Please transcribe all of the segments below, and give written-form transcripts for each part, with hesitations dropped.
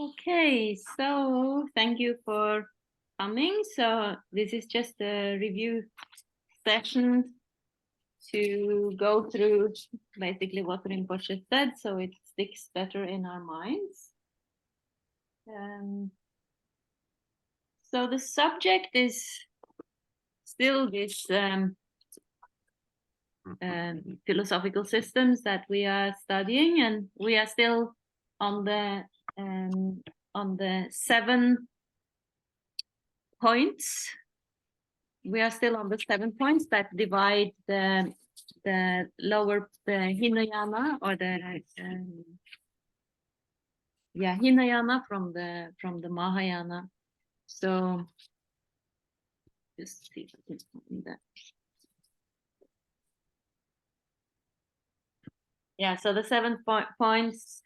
Okay, so thank you for coming. So this is just a review session to go through basically what Rinpoche said, so it sticks better in our minds. So the subject is still this philosophical systems that we are studying, and we are still on the 7 points. We are still on the 7 points that divide the lower Hinayana, or the Hinayana from the Mahayana. So just see if I can find that. Yeah, so the 7 points,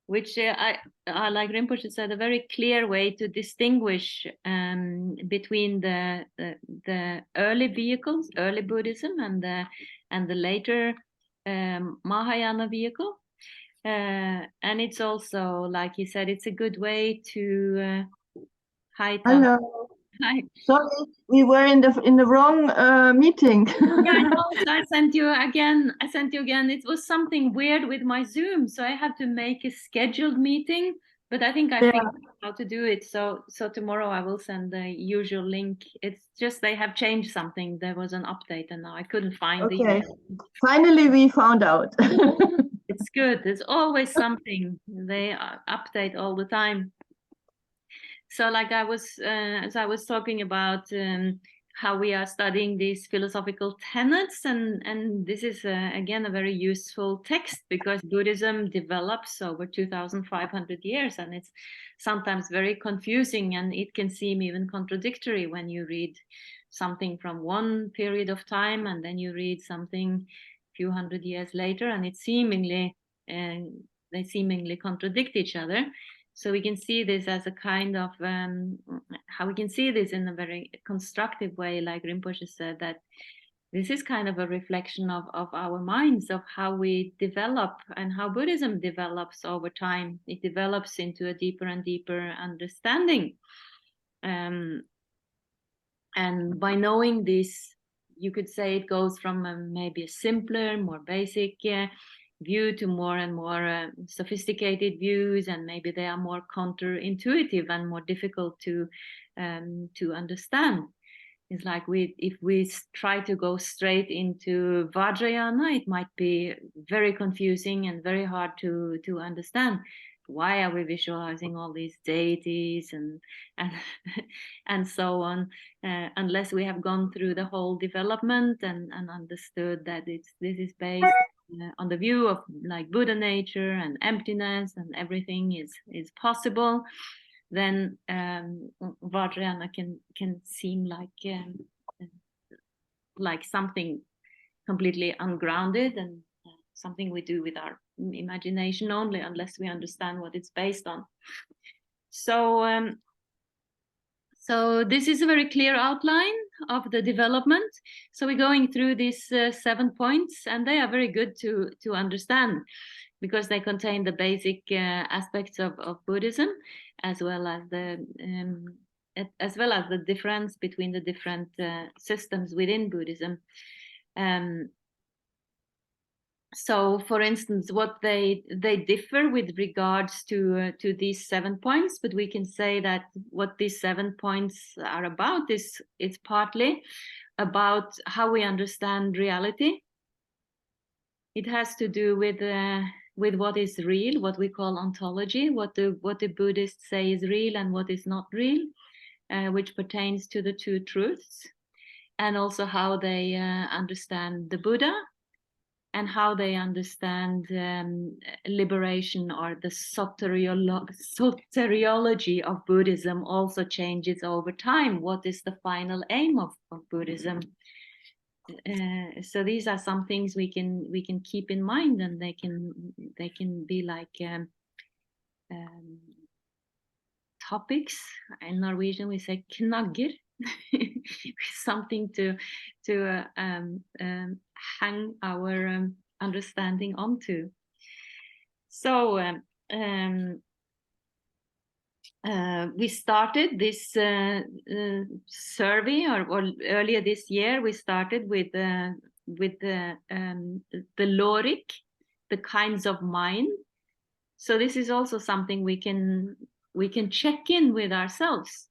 which I like Rinpoche said, a very clear way to distinguish between the early vehicles, early Buddhism, and the later Mahayana vehicle. And it's also, like he said, it's a good way to hi, Tom. Hello. Hi. Sorry, we were in the wrong meeting. Yeah, I know. So I sent you again. It was something weird with my Zoom, so I had to make a scheduled meeting. But I think I figured out how to do it. So tomorrow I will send the usual link. It's just they have changed something. There was an update, and now I couldn't find the. Okay. Finally, we found out. It's good. There's always something. They update all the time. So, like as I was talking about how we are studying these philosophical tenets, and this is again a very useful text, because Buddhism develops over 2,500 years, and it's sometimes very confusing, and it can seem even contradictory when you read something from one period of time and then you read something a few hundred years later, and they seemingly contradict each other. So we can see this as a kind of how we can see this in a very constructive way, like Rinpoche said, that this is kind of a reflection of our minds, of how we develop and how Buddhism develops over time. It develops into a deeper and deeper understanding. And by knowing this, you could say it goes from maybe a simpler, more basic view to more and more sophisticated views, and maybe they are more counterintuitive and more difficult to understand. It's like if we try to go straight into Vajrayana, it might be very confusing and very hard to understand. Why are we visualizing all these deities and and so on, unless we have gone through the whole development and understood that this is based on the view of like Buddha nature and emptiness, and everything is possible, then Vajrayana can seem like something completely ungrounded, and something we do with our imagination only, unless we understand what it's based on. So this is a very clear outline of the development. So we're going through these 7 points, and they are very good to understand, because they contain the basic aspects of Buddhism, as well as the difference between the different systems within Buddhism. So, for instance, what they differ with regards to these 7 points, but we can say that what these 7 points are about is it's partly about how we understand reality. It has to do with what is real, what we call ontology, what the Buddhists say is real and what is not real, which pertains to the two truths, and also how they understand the Buddha, and how they understand liberation, or the soteriology of Buddhism also changes over time. What is the final aim of Buddhism? So these are some things we can keep in mind, and they can be like topics. In Norwegian we say knagger, something to hang our understanding onto. So we started this survey, or earlier this year, we started with the Lorik, the kinds of mind. So this is also something we can check in with ourselves.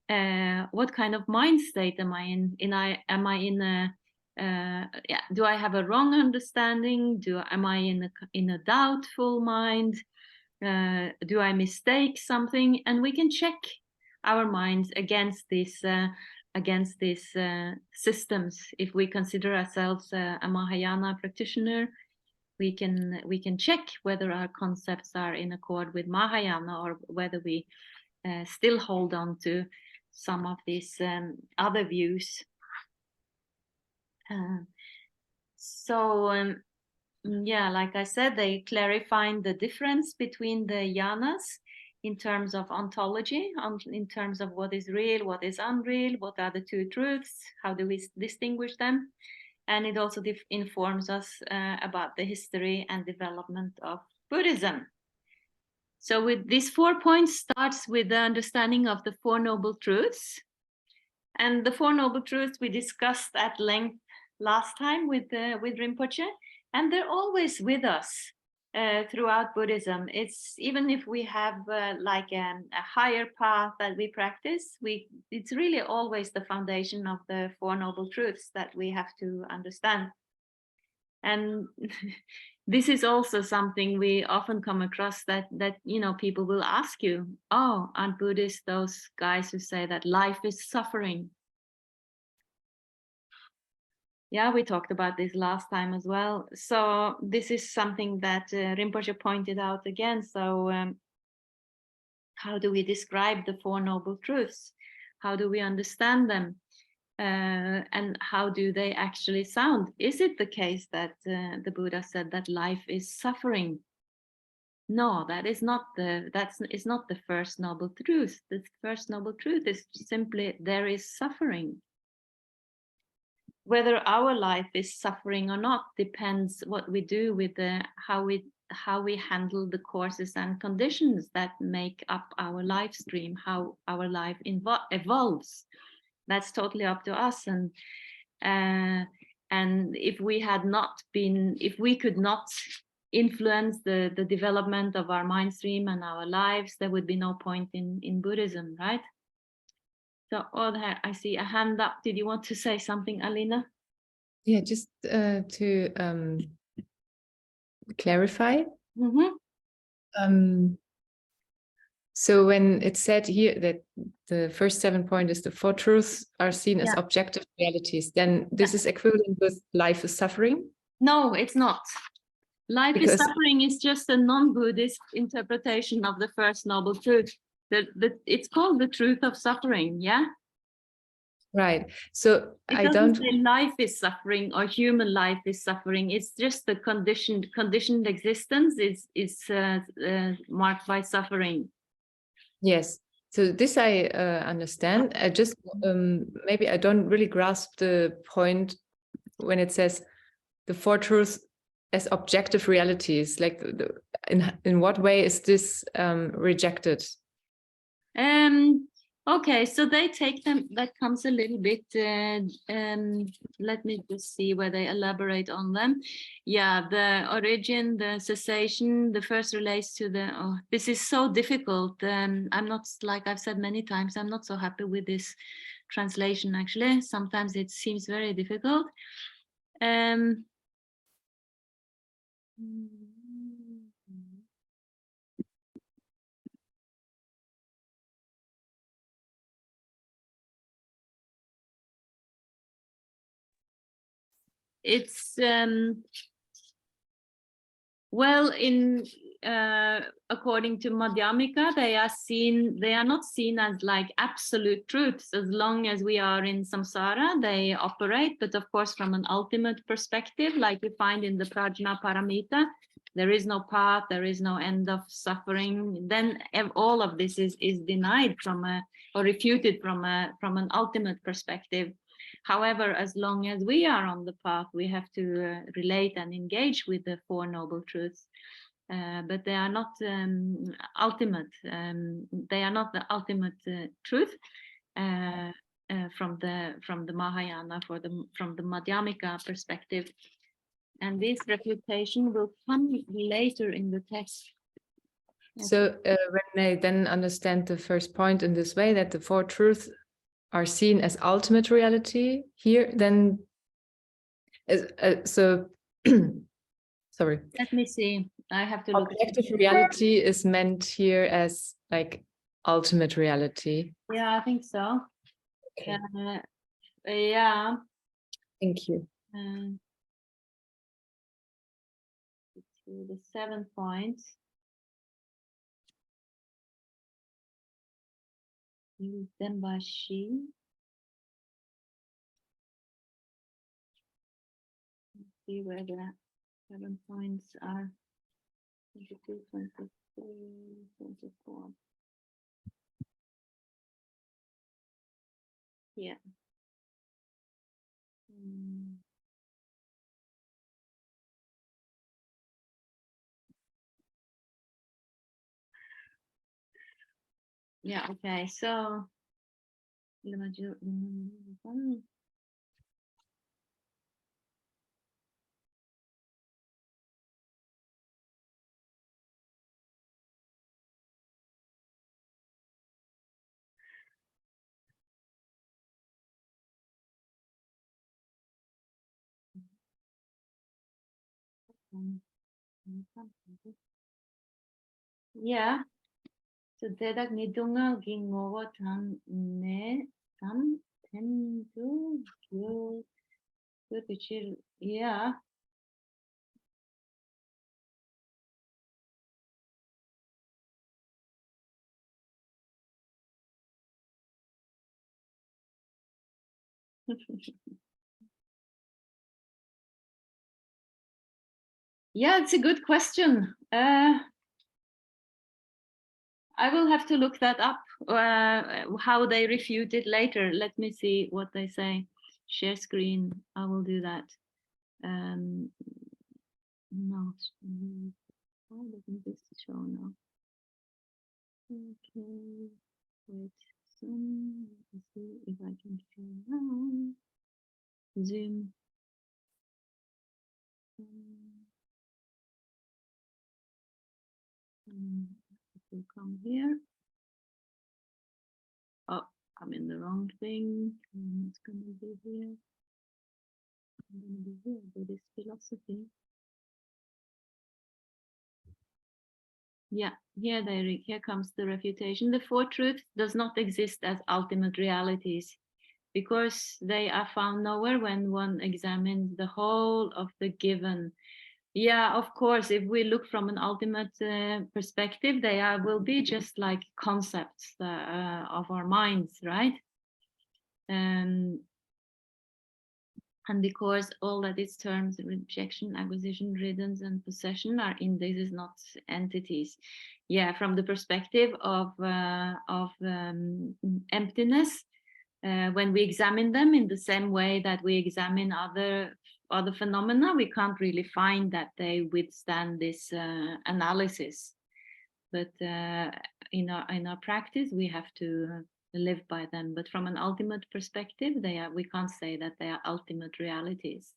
What kind of mind state am I in? Am I in a do I have a wrong understanding? Am I in a doubtful mind? Do I mistake something? And we can check our minds against these systems. If we consider ourselves a Mahayana practitioner, we can check whether our concepts are in accord with Mahayana, or whether we still hold on to some of these other views. Yeah, like I said, they clarifying the difference between the yanas in terms of ontology, in terms of what is real, what is unreal, what are the two truths, how do we distinguish them. And it also informs us about the history and development of Buddhism. So with these 4 points starts with the understanding of the Four Noble Truths. And the Four Noble Truths we discussed at length last time with Rinpoche, and they're always with us throughout Buddhism. It's even if we have like a higher path that we practice, it's really always the foundation of the Four Noble Truths that we have to understand. And this is also something we often come across, that people will ask you, oh, aren't Buddhists those guys who say that life is suffering? Yeah, we talked about this last time as well. So this is something that Rinpoche pointed out again. So how do we describe the Four Noble Truths? How do we understand them? And how do they actually sound? Is it the case that the Buddha said that life is suffering? No, that is not it's not the first noble truth. The first noble truth is simply there is suffering. Whether our life is suffering or not depends what we do with how we handle the courses and conditions that make up our life stream, how our life evolves. That's totally up to us. And if we could not influence the development of our mind stream and our lives, there would be no point in Buddhism, right? So, I see a hand up. Did you want to say something, Alina? Yeah, just to clarify. Mm-hmm. So when it said here that the first 7 points is the Four Truths are seen as objective realities, then this is equivalent with life is suffering? No, it's not. Life is suffering is just a non-Buddhist interpretation of the first noble truth. It's called the truth of suffering, yeah? Right. So it doesn't say life is suffering or human life is suffering. It's just the conditioned existence is marked by suffering. Yes. So this I understand. I just maybe I don't really grasp the point when it says the Four Truths as objective realities. Like, in what way is this rejected? Okay, so they take them, that comes a little bit, let me just see where they elaborate on them. Yeah, the origin, the cessation, the first relates to this is so difficult. I'm not, like I've said many times, I'm not so happy with this translation, actually. Sometimes it seems very difficult. It's well, in according to Madhyamika, they are not seen as like absolute truths. As long as we are in samsara, they operate, but of course from an ultimate perspective, like we find in the Prajna Paramita, there is no path, there is no end of suffering. Then all of this is denied or refuted from an ultimate perspective. However, as long as we are on the path, we have to relate and engage with the Four Noble Truths. but they are not ultimate. They are not the ultimate truth from the Mahayana, from the Madhyamika perspective. And this refutation will come later in the text. So when I then understand the first point in this way, that the four truths are seen as ultimate reality here, then sorry. Let me see. I have to look. Objective reality is meant here as like ultimate reality. Yeah, I think so. Okay. Yeah. Thank you. To the 7th point. Dembashi. See where the 7 points are. 22, 23, 24. Yeah. Yeah, okay, so yeah. So 대략 니동아 긴고고 단네 단 텐두 그 그치. Yeah. Yeah, it's a good question. I will have to look that up, how they refute it later. Let me see what they say. Share screen, I will do that. No, oh, let me just show now. Okay, wait, let's see if I can show now. Zoom. It will come here. Oh, I'm in the wrong thing. It's going to be here. I'm going to be here, Buddhist philosophy. Yeah, here comes the refutation. The four truths does not exist as ultimate realities because they are found nowhere when one examines the whole of the given. Yeah, of course, if we look from an ultimate perspective, they will be just like concepts of our minds, right? And because all that is terms, rejection, acquisition, riddance, and possession are indexes, not entities. Yeah, from the perspective of emptiness, when we examine them in the same way that we examine other phenomena, we can't really find that they withstand this analysis. But in our practice, we have to live by them. But from an ultimate perspective, we can't say that they are ultimate realities.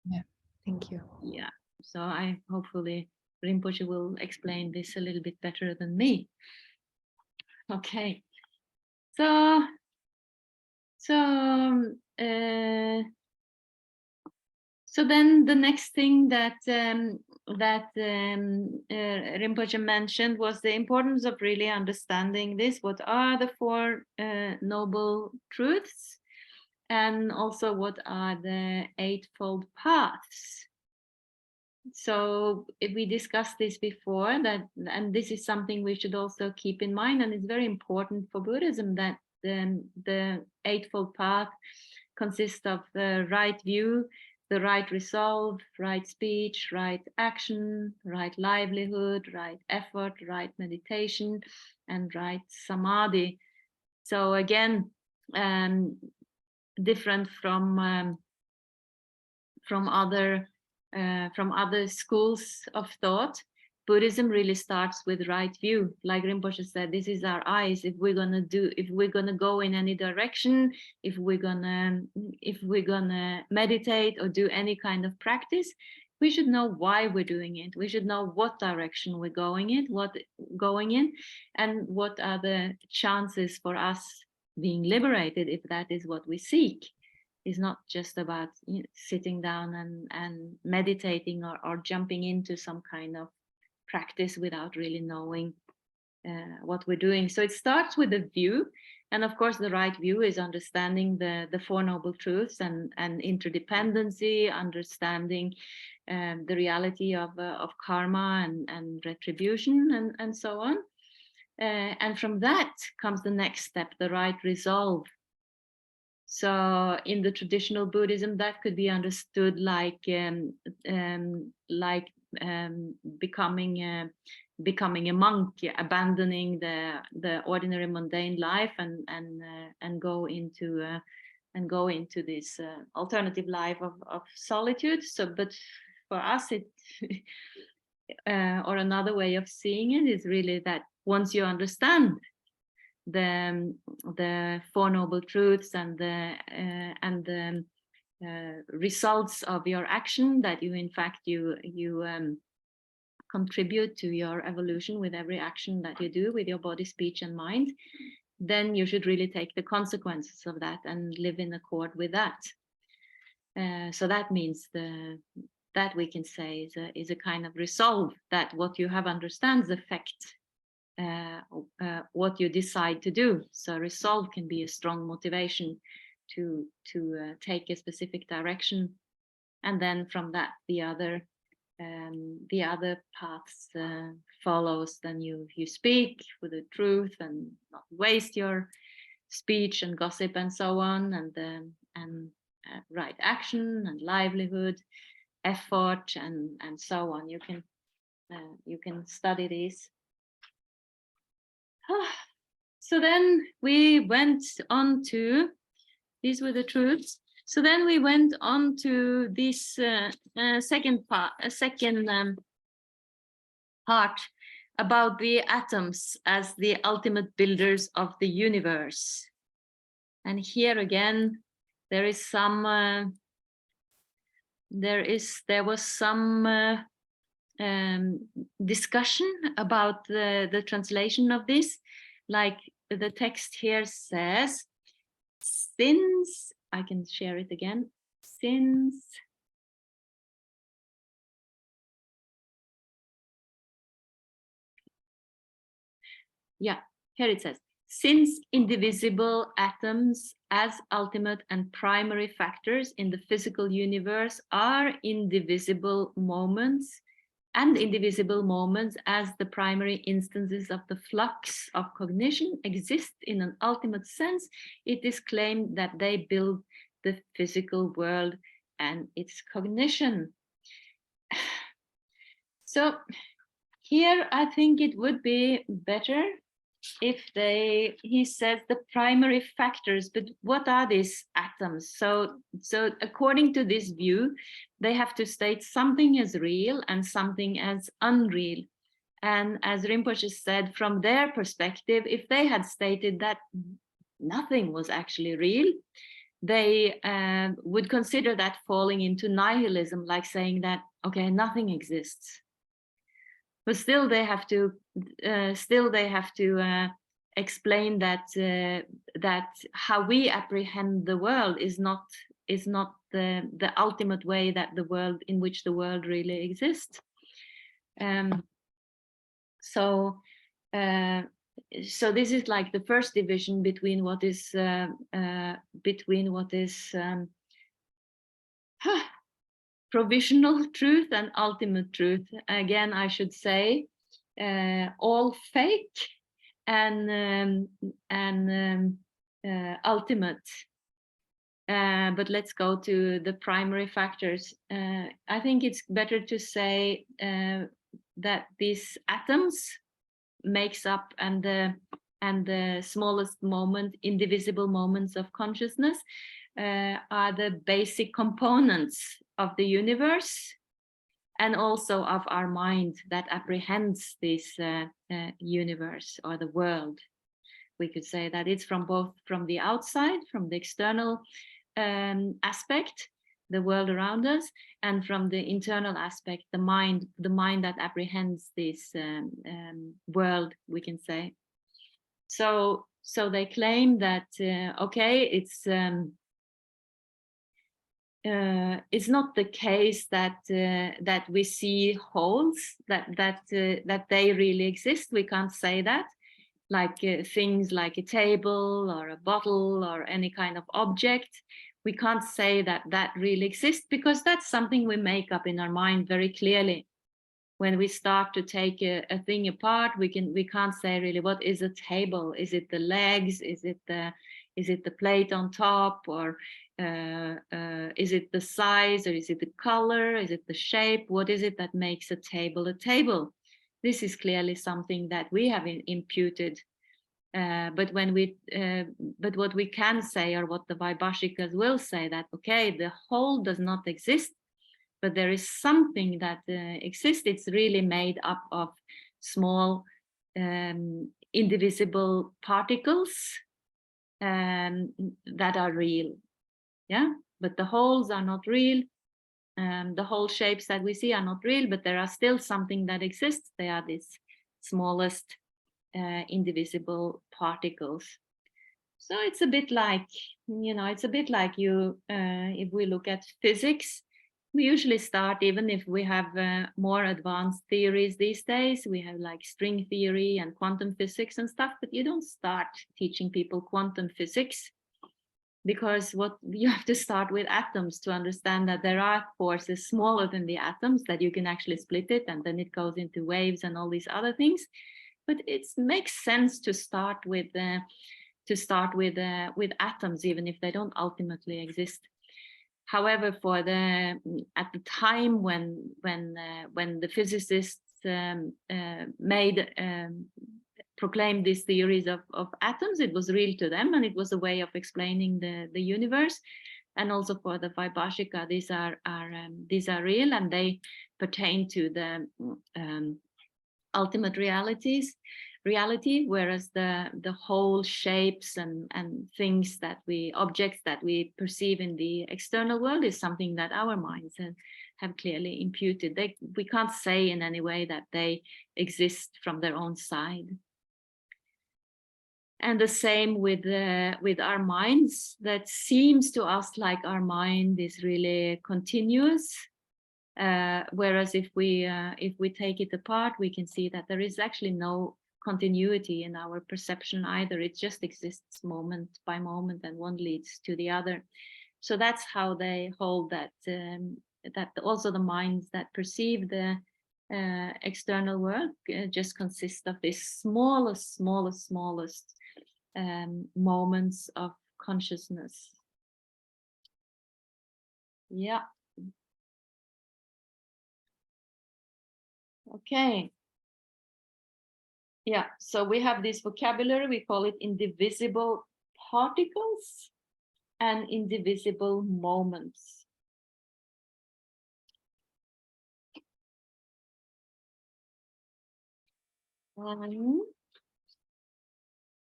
Yeah, thank you. Yeah, so I hopefully Rinpoche will explain this a little bit better than me. Okay, so then the next thing that Rinpoche mentioned was the importance of really understanding this. What are the four noble truths? And also what are the eightfold paths? So if we discussed this before, and this is something we should also keep in mind, and it's very important for Buddhism, that the eightfold path consists of the right view, the right resolve, right speech, right action, right livelihood, right effort, right meditation, and right samadhi. So again, different from other schools of thought. Buddhism really starts with right view. Like Rinpoche said, this is our eyes. If we're gonna go in any direction, if we're gonna meditate or do any kind of practice, we should know why we're doing it. We should know what direction we're going in, and what are the chances for us being liberated if that is what we seek. It's not just about sitting down and meditating or jumping into some kind of practice without really knowing what we're doing. So it starts with the view, and of course the right view is understanding the Four Noble Truths and interdependency, understanding the reality of karma and retribution and so on. And from that comes the next step, the right resolve. So in the traditional Buddhism, that could be understood like becoming a monk, abandoning the ordinary mundane life and go into this alternative life of solitude. So, but for us, it or another way of seeing it is really that once you understand the Four Noble Truths and the results of your action, that you in fact you contribute to your evolution with every action that you do with your body, speech and mind, then you should really take the consequences of that and live in accord with that. So that means that we can say is a kind of resolve, that what you have understands affect what you decide to do. So resolve can be a strong motivation to take a specific direction, and then from that the other paths follows. Then you speak with the truth and not waste your speech and gossip and so on, and right action and livelihood, effort and so on. You can study these. So then we went on to, these were the truths. So then we went on to this second part about the atoms as the ultimate builders of the universe. And here again, there is some there was some discussion about the translation of this. Like the text here says, since, I can share it again, since here it says, since indivisible atoms as ultimate and primary factors in the physical universe are indivisible moments, and indivisible moments as the primary instances of the flux of cognition exist in an ultimate sense, it is claimed that they build the physical world and its cognition. So here I think it would be better if he says the primary factors, but what are these atoms? So according to this view, they have to state something as real and something as unreal. And as Rinpoche said, from their perspective, if they had stated that nothing was actually real, they would consider that falling into nihilism, like saying that, okay, nothing exists. But still they have to explain that how we apprehend the world is not the ultimate way that the world in which the world really exists. So this is like the first division between what is provisional truth and ultimate truth. Again, I should say all fake and ultimate. But let's go to the primary factors. I think it's better to say that these atoms makes up and the smallest moment, indivisible moments of consciousness are the basic components of the universe, and also of our mind that apprehends this universe or the world. We could say that it's from both from the outside, from the external aspect, the world around us, and from the internal aspect, the mind that apprehends this world, we can say. So they claim that okay, it's not the case that that we see wholes, that they really exist. We can't say that. Like things like a table or a bottle or any kind of object, we can't say that that really exists, because that's something we make up in our mind very clearly. When we start to take a thing apart, we can't say really what is a table. Is it the legs? Is it the plate on top? Or is it the size? Or is it the color? Is it the shape? What is it that makes a table a table? This is clearly something that we have imputed. But what we can say, or what the Vaibhashikas will say, that okay, the whole does not exist, but there is something that exists. It's really made up of small indivisible particles that are real. Yeah, but the wholes are not real. The whole shapes that we see are not real, but there are still something that exists. They are these smallest indivisible particles. So it's a bit like, it's a bit like if we look at physics, we usually start, even if we have more advanced theories these days, we have like string theory and quantum physics and stuff, but you don't start teaching people quantum physics, because what you have to start with atoms to understand that there are forces smaller than the atoms, that you can actually split it, and then it goes into waves and all these other things. But it makes sense to start with atoms, even if they don't ultimately exist. However, at the time when the physicists proclaimed these theories of atoms, it was real to them, and it was a way of explaining the universe. And also for the Vaibhashika, these are real, and they pertain to the ultimate reality, whereas the whole shapes and things objects that we perceive in the external world is something that our minds have clearly imputed. We can't say in any way that they exist from their own side. And the same with our minds. That seems to us like our mind is really continuous. Whereas if we take it apart, we can see that there is actually no continuity in our perception either. It just exists moment by moment, and one leads to the other. So that's how they hold that that also the minds that perceive the external world just consist of these smallest moments of consciousness. Yeah. Okay. Yeah, so we have this vocabulary, we call it indivisible particles and indivisible moments.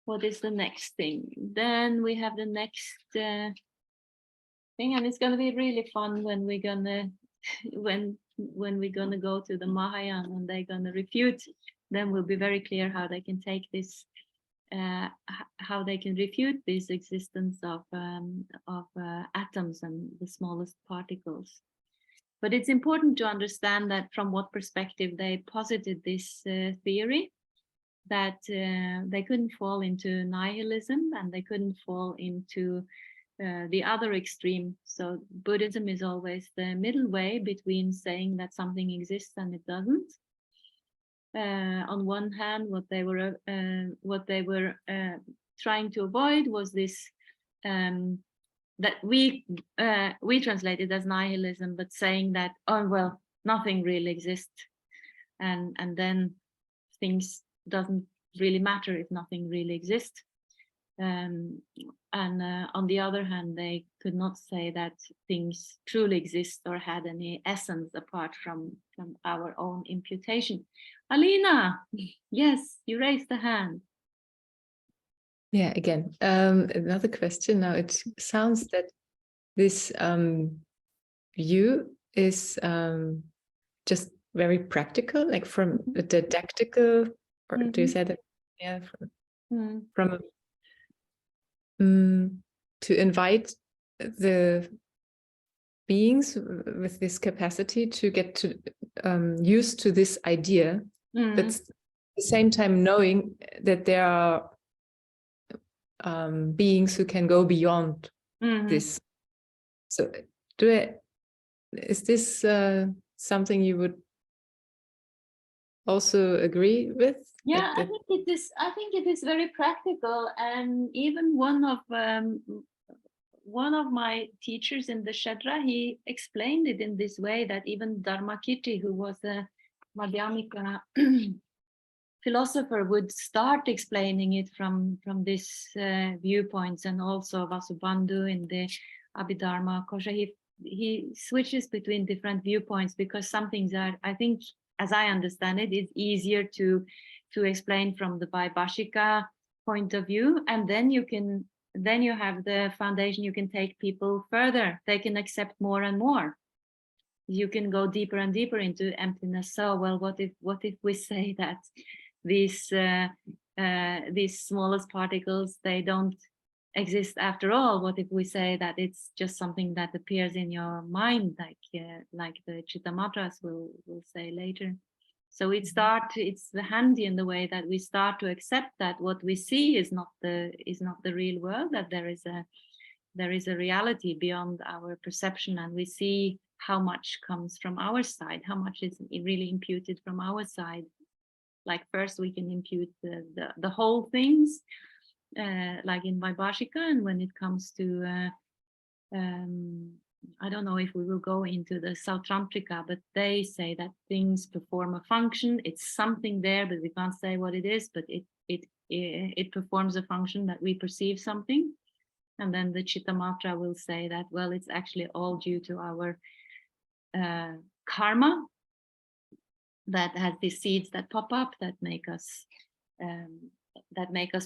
What is the next thing? Then we have the next thing, and it's going to be really fun when we're gonna when we're gonna go to the Mahayana and they're gonna refute. Then we'll be very clear how they can take this, how they can refute this existence of atoms and the smallest particles. But it's important to understand that from what perspective they posited this theory, that they couldn't fall into nihilism and they couldn't fall into the other extreme. So Buddhism is always the middle way between saying that something exists and it doesn't. On one hand, what they were trying to avoid was this that we translate it as nihilism, but saying that, oh well, nothing really exists, and then things doesn't really matter if nothing really exists. and on the other hand, they could not say that things truly exist or had any essence apart from our own imputation. Alina, yes, you raised the hand. Yeah, again, another question. Now it sounds that this view is just very practical, like from a didactical, or do you say that? Yeah, from to invite the beings with this capacity to get to used to this idea. That's at the same time knowing that there are beings who can go beyond this. So is this something you would also agree with? Yeah, I think it is. I think it is very practical, and even one of my teachers in the Shedra, he explained it in this way, that even Dharmakirti, who was a Madhyamika philosopher, would start explaining it from this viewpoints, and also Vasubandhu in the Abhidharma Kosha. He switches between different viewpoints because some things are, I think, as I understand it, it's easier to explain from the Vaibhashika point of view, and then you have the foundation. You can take people further. They can accept more and more. You can go deeper and deeper into emptiness. So, well, what if we say that these smallest particles, they don't exist after all? What if we say that it's just something that appears in your mind, like the Chittamatras will say later? So it's handy in the way that we start to accept that what we see is not the real world, that there is a reality beyond our perception, and we see how much comes from our side, how much is really imputed from our side. Like first we can impute the whole things, like in Vaibhashika, and when it comes to I don't know if we will go into the Sautrantrika, but they say that things perform a function. It's something there, but we can't say what it is, but it performs a function that we perceive something. And then the Chittamatra will say that, well, it's actually all due to our karma, that has these seeds that pop up that make us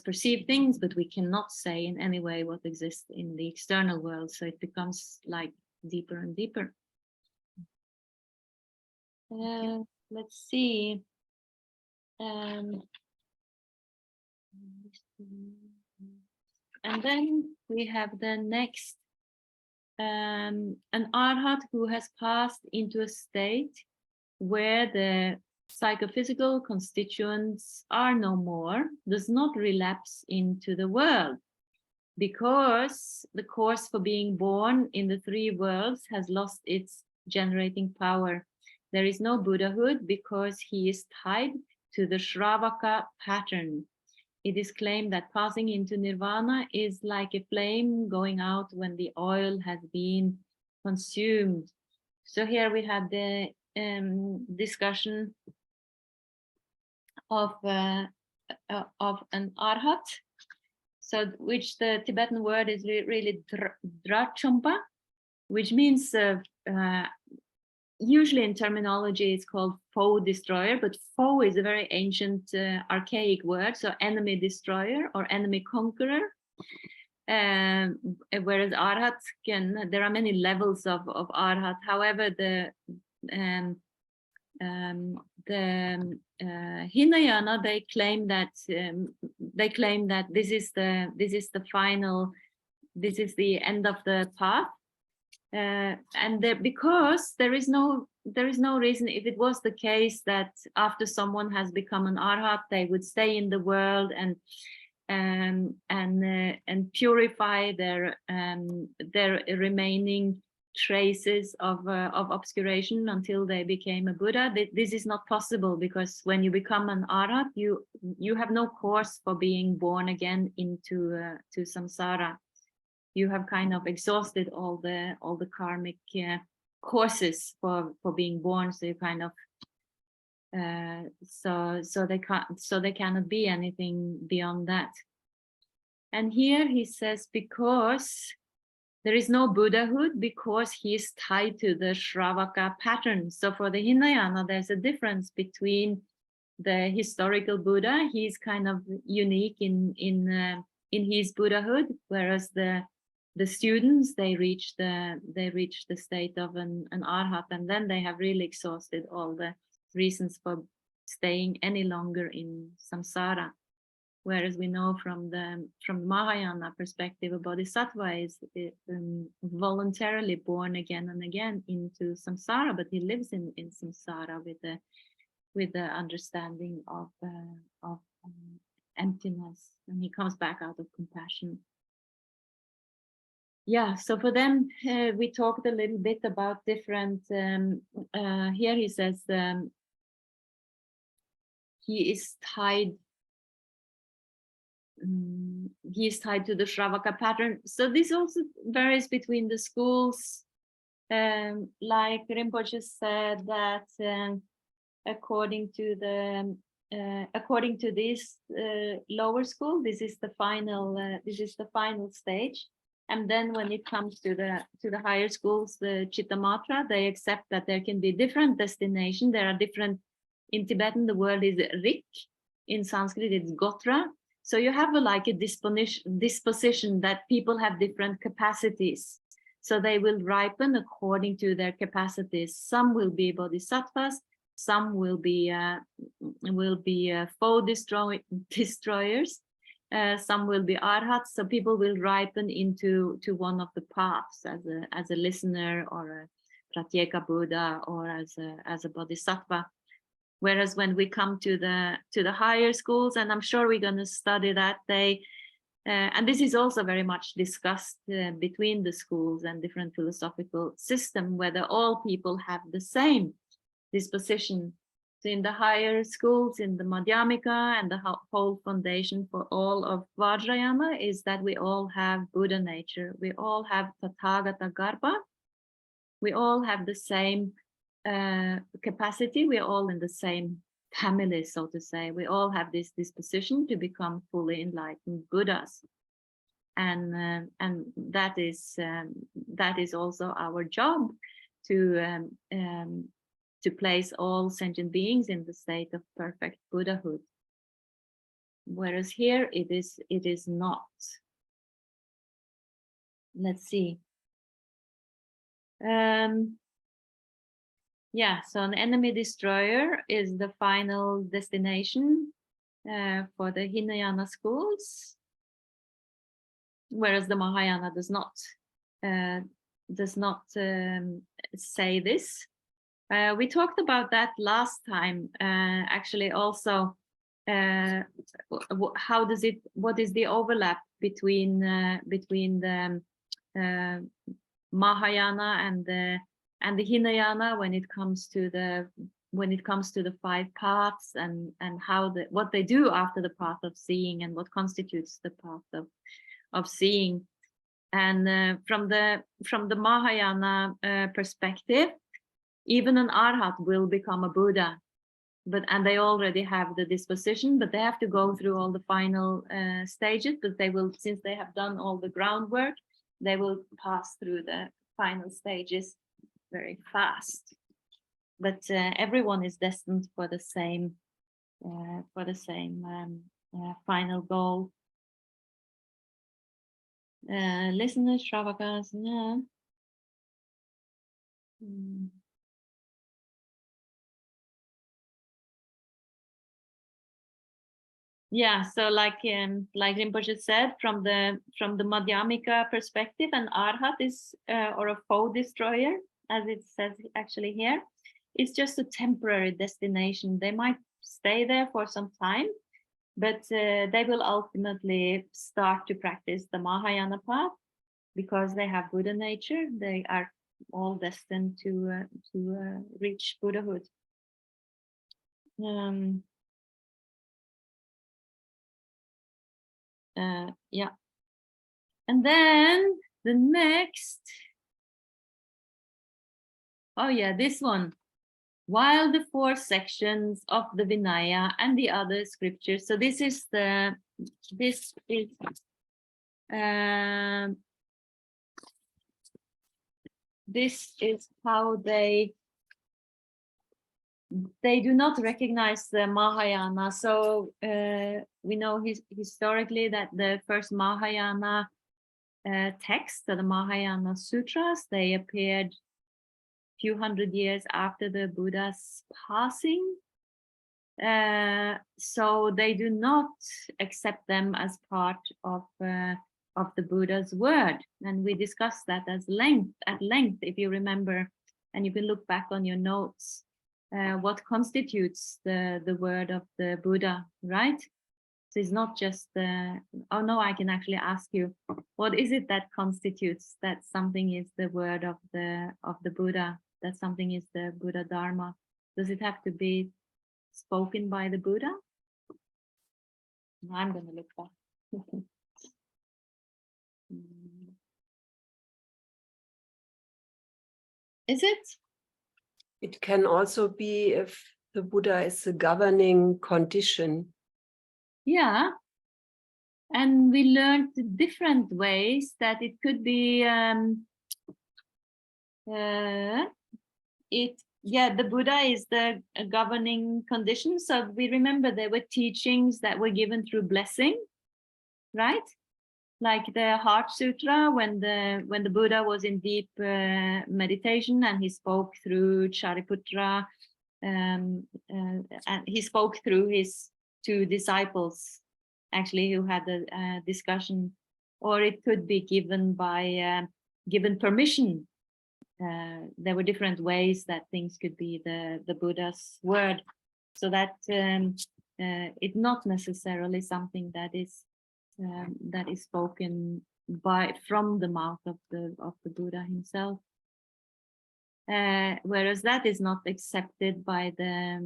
perceive things, but we cannot say in any way what exists in the external world. So it becomes like deeper and deeper. Let's see. And then we have the next, an arhat who has passed into a state where the psychophysical constituents are no more, does not relapse into the world, because the course for being born in the three worlds has lost its generating power. There is no Buddhahood because he is tied to the Shravaka pattern. It is claimed that passing into nirvana is like a flame going out when the oil has been consumed. So here we had the discussion of an arhat, so which the Tibetan word is really drachompa, which means usually in terminology it's called foe destroyer, but foe is a very ancient archaic word, so enemy destroyer or enemy conqueror. Whereas arhat there are many levels of arhat. However, the Hinayana, they claim that this is the final, this is the end of the path, and because there is no reason, if it was the case that after someone has become an arhat, they would stay in the world and purify their remaining traces of obscuration until they became a Buddha. This is not possible, because when you become an arhat, you have no course for being born again into to samsara. You have kind of exhausted all the karmic courses for being born. So you kind of so they cannot be anything beyond that. And here he says, because there is no Buddhahood, because he is tied to the Shravaka pattern. So for the Hinayana, there's a difference between the historical Buddha. He's kind of unique in his Buddhahood, whereas the students, they reach the state of an arhat, and then they have really exhausted all the reasons for staying any longer in samsara. Whereas we know from the Mahayana perspective, a bodhisattva is voluntarily born again and again into samsara, but he lives in samsara with the understanding of emptiness, and he comes back out of compassion. Yeah, so for them, we talked a little bit about different, here he says he is tied to the Shravaka pattern. So this also varies between the schools. Like Rinpoche said that according to this lower school, this is the final stage. And then when it comes to the higher schools, the Chittamatra, they accept that there can be different destinations. There are different, in Tibetan, the word is Rik. In Sanskrit, it's Gotra. So you have a disposition that people have different capacities. So they will ripen according to their capacities. Some will be bodhisattvas, some will be foe destroyers, some will be arhats. So people will ripen into one of the paths as a listener, or a pratyeka Buddha, or as a bodhisattva. Whereas when we come to the higher schools, and I'm sure we're going to study that, and this is also very much discussed between the schools and different philosophical systems, whether all people have the same disposition. So in the higher schools, in the Madhyamika, and the whole foundation for all of Vajrayana is that we all have Buddha nature. We all have Tathagata Garbha. We all have the same capacity. We're all in the same family, so to say. We all have this disposition to become fully enlightened Buddhas, and that is also our job, to place all sentient beings in the state of perfect Buddhahood. Whereas here it is not. Let's see. Yeah, so an enemy destroyer is the final destination for the Hinayana schools, whereas the Mahayana does not say this. We talked about that last time, actually. Also, what is the overlap between the Mahayana and the Hinayana when it comes to the five paths, and what they do after the path of seeing, and what constitutes the path of seeing. And from the Mahayana perspective, even an arhat will become a Buddha, and they already have the disposition, but they have to go through all the final stages. But they will, since they have done all the groundwork, they will pass through the final stages very fast. But everyone is destined for the same final goal. Listeners, Shravakas. Yeah, so like Rinpoche said, from the Madhyamika perspective, an arhat is or a foe destroyer, as it says actually here. It's just a temporary destination. They might stay there for some time, but they will ultimately start to practice the Mahayana path because they have Buddha nature. They are all destined to reach Buddhahood. Yeah, and then the next, oh yeah, this one. While the four sections of the Vinaya and the other scriptures, so this is this is how they do not recognize the Mahayana. So we know historically that the first Mahayana text, the Mahayana Sutras, they appeared a few hundred years after the Buddha's passing. So they do not accept them as part of the Buddha's word. And we discussed that at length, if you remember, and you can look back on your notes, what constitutes the word of the Buddha, right? So it's not just oh no, I can actually ask you, what is it that constitutes that something is the word of the Buddha, that something is the Buddha Dharma? Does it have to be spoken by the Buddha? I'm going to look back. Is it? It can also be if the Buddha is the governing condition. Yeah. And we learned different ways that it could be the Buddha is the governing condition. So we remember there were teachings that were given through blessing, right? Like the Heart Sutra, when the Buddha was in deep meditation and he spoke through Shariputra, and he spoke through his two disciples, actually, who had a discussion, or it could be given by given permission. There were different ways that things could be the Buddha's word, so that it's not necessarily something that is spoken from the mouth of the Buddha himself. Whereas that is not accepted by the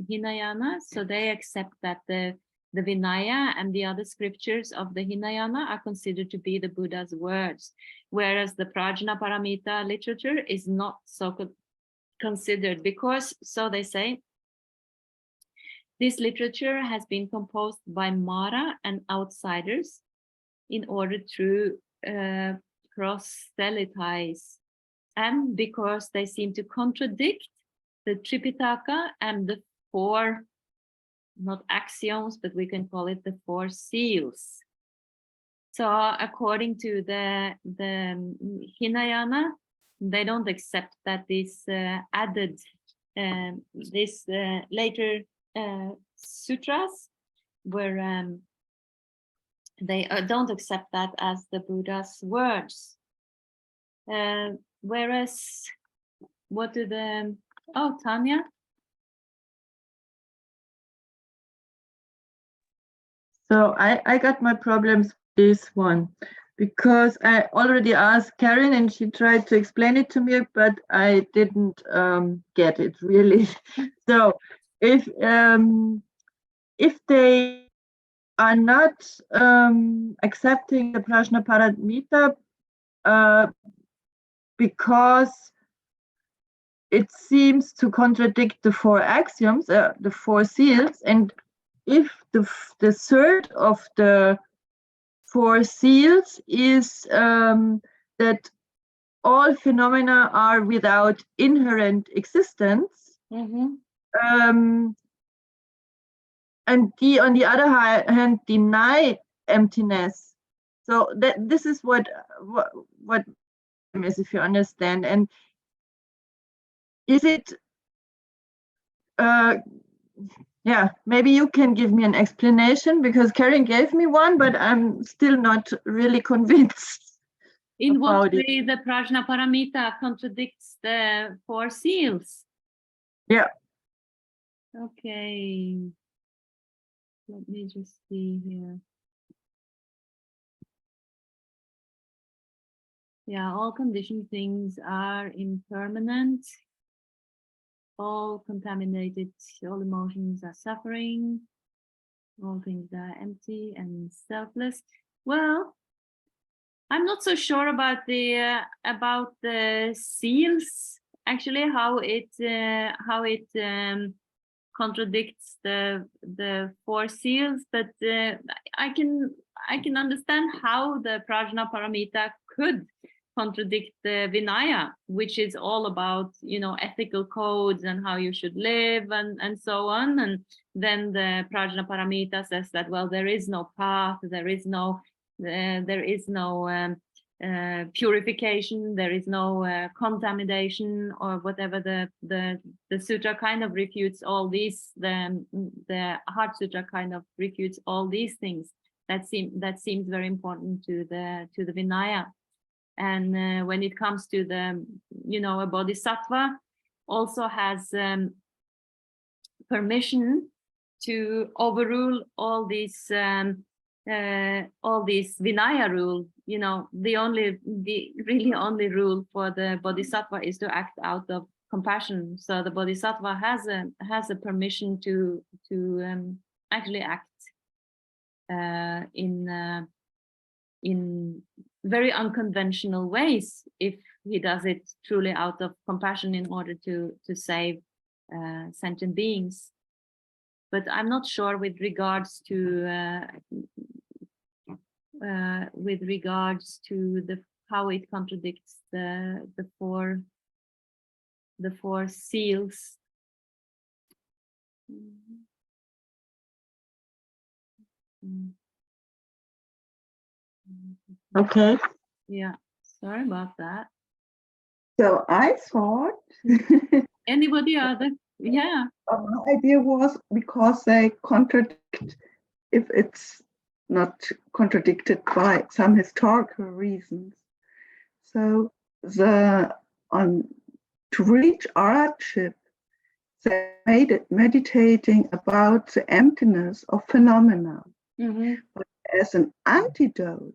Hinayana, so they accept that the Vinaya and the other scriptures of the Hinayana are considered to be the Buddha's words, whereas the Prajna Paramita literature is not so considered, because, so they say, this literature has been composed by Mara and outsiders in order to proselytize, and because they seem to contradict the Tripitaka and the four, not axioms, but we can call it the four seals. So according to the Hinayana, they don't accept that this added, this later sutras were, they don't accept that as the Buddha's words. Whereas, what do the, oh, Tanya? So I got my problems with this one, because I already asked Karen and she tried to explain it to me, but I didn't get it really. So if they are not accepting the Prajna Paramita because it seems to contradict the four axioms, the four seals, and if the third of the four seals is that all phenomena are without inherent existence, and on the other hand deny emptiness. So that this is what is, if you understand. And is it yeah, maybe you can give me an explanation, because Karen gave me one, but I'm still not really convinced. In what way the Prajna Paramita contradicts the four seals? Yeah. Okay. Let me just see here. Yeah, all conditioned things are impermanent. All contaminated, all emotions are suffering. All things are empty and selfless. Well, I'm not so sure about the seals. Actually, how it contradicts the four seals, but I can understand how the Prajna Paramita could contradict the Vinaya, which is all about, you know, ethical codes and how you should live and so on. And then the Prajna Paramita says that, well, there is no path, there is no purification, there is no contamination, or whatever. The sutra kind of refutes all these. The Heart Sutra kind of refutes all these things that seems very important to the Vinaya. And when it comes to the, you know, a bodhisattva also has permission to overrule all these Vinaya rules. You know, the really only rule for the bodhisattva is to act out of compassion. So the bodhisattva has a permission to actually act in very unconventional ways if he does it truly out of compassion in order to save sentient beings. But I'm not sure with regards to how it contradicts the four seals. Okay. Yeah, sorry about that. So I thought Anybody other? Yeah. my idea was because they contradict, if it's not contradicted by some historical reasons. So to reach arhatship, they made it meditating about the emptiness of phenomena. Mm-hmm. But as an antidote,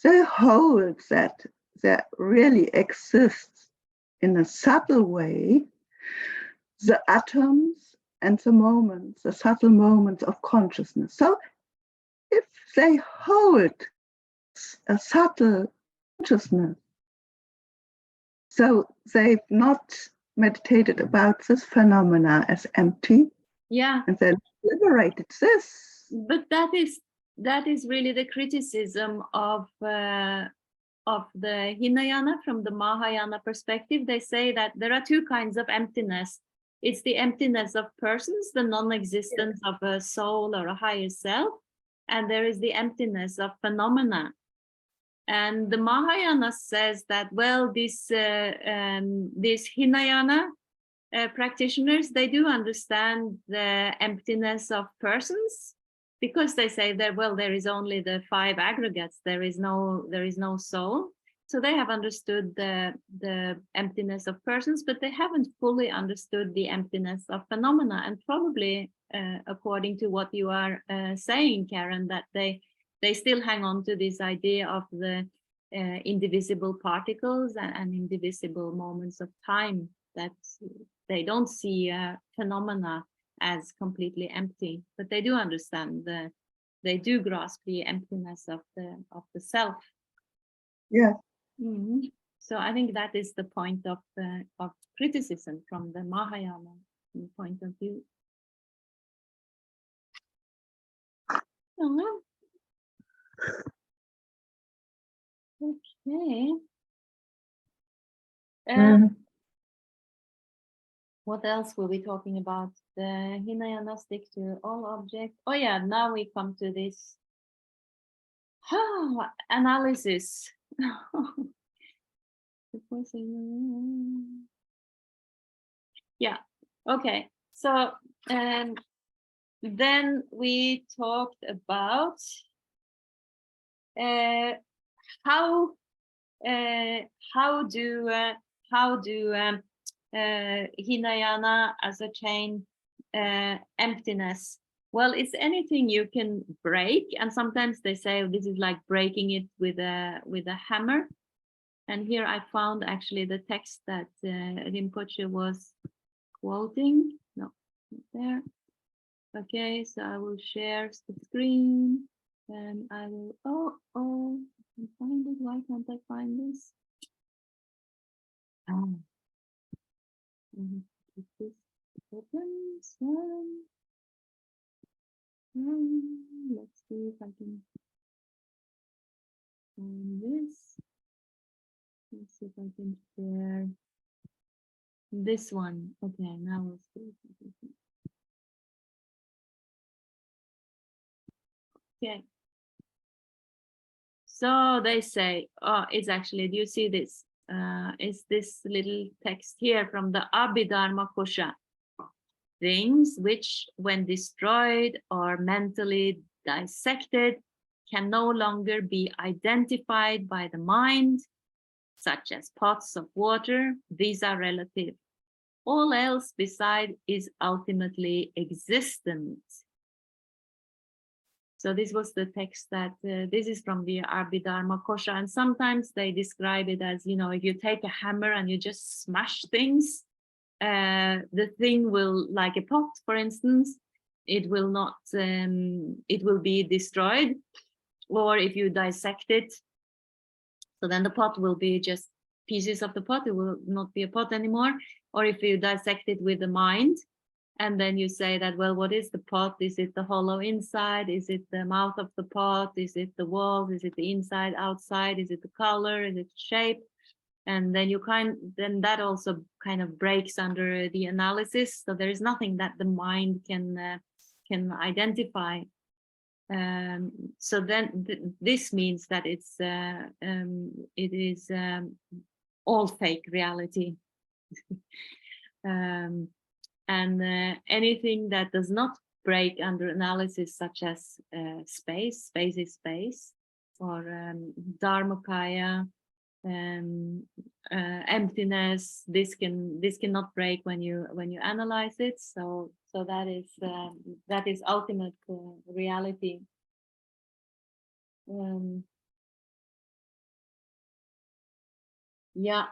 they hold that there really exists in a subtle way the atoms and the moments, the subtle moments of consciousness. So if they hold a subtle consciousness, so they've not meditated about this phenomena as empty. Yeah. And they liberated this. But that is really the criticism of the Hinayana from the Mahayana perspective. They say that there are two kinds of emptiness. It's the emptiness of persons, the non-existence of a soul or a higher self, and there is the emptiness of phenomena. And the Mahayana says that, well, these Hinayana practitioners, they do understand the emptiness of persons, because they say that, well, there is only the five aggregates, there is no soul. So they have understood the emptiness of persons, but they haven't fully understood the emptiness of phenomena. And probably, according to what you are saying, Karen, that they still hang on to this idea of the indivisible particles and indivisible moments of time, that they don't see phenomena as completely empty, but they do understand they do grasp the emptiness of the self. Yeah. Mm-hmm. So I think that is the point of criticism from the Mahayana point of view. Okay. What else were we talking about? The Hinayana stick to all objects. Oh yeah, now we come to this analysis. Yeah, okay. So then we talked about how do Hinayana ascertain emptiness? Well, it's anything you can break, and sometimes they say this is like breaking it with a hammer. And here I found actually the text that Rinpoche was quoting. No, not there. Okay, so I will share the screen, and I will. Oh, I can find it. Why can't I find this? Oh. This opens. Let's see if I can find this. Let's see if I can share this one. Okay, now we'll see. Okay. So they say, oh, it's actually, do you see this? It's this little text here from the Abhidharma Kosha. Things which, when destroyed or mentally dissected, can no longer be identified by the mind, such as pots of water. These are relative. All else beside is ultimately existent. So this was the text that, this is from the Abhidharma Kosha, and sometimes they describe it as, you know, if you take a hammer and you just smash things, the thing will, like a pot, for instance, it will not, it will be destroyed. Or if you dissect it, so then the pot will be just pieces of the pot, it will not be a pot anymore. Or if you dissect it with the mind, and then you say that, well, what is the pot? Is it the hollow inside? Is it the mouth of the pot? Is it the walls? Is it the inside, outside? Is it the color? Is it shape? And then then that also kind of breaks under the analysis. So there is nothing that the mind can identify. So then this means that it is all fake reality. And anything that does not break under analysis, such as space is space, or dharmakaya, emptiness, this cannot break when you analyze it. So that is ultimate reality. Yeah.